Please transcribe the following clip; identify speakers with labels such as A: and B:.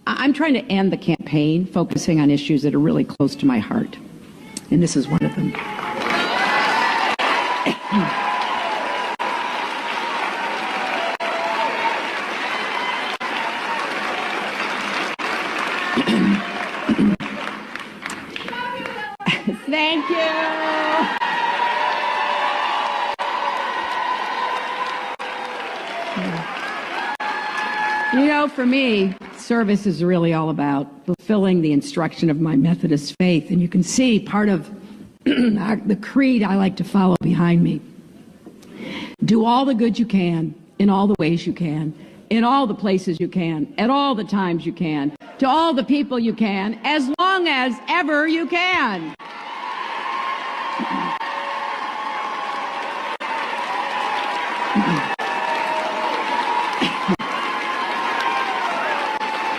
A: I'm trying to end the campaign focusing on issues that are really close to my heart, and this is one of them. Thank you. You know, for me, service is really all about fulfilling the instruction of my Methodist faith. And you can see part of the creed I like to follow behind me. Do all the good you can, in all the ways you can, in all the places you can, at all the times you can, to all the people you can, as long as ever you can.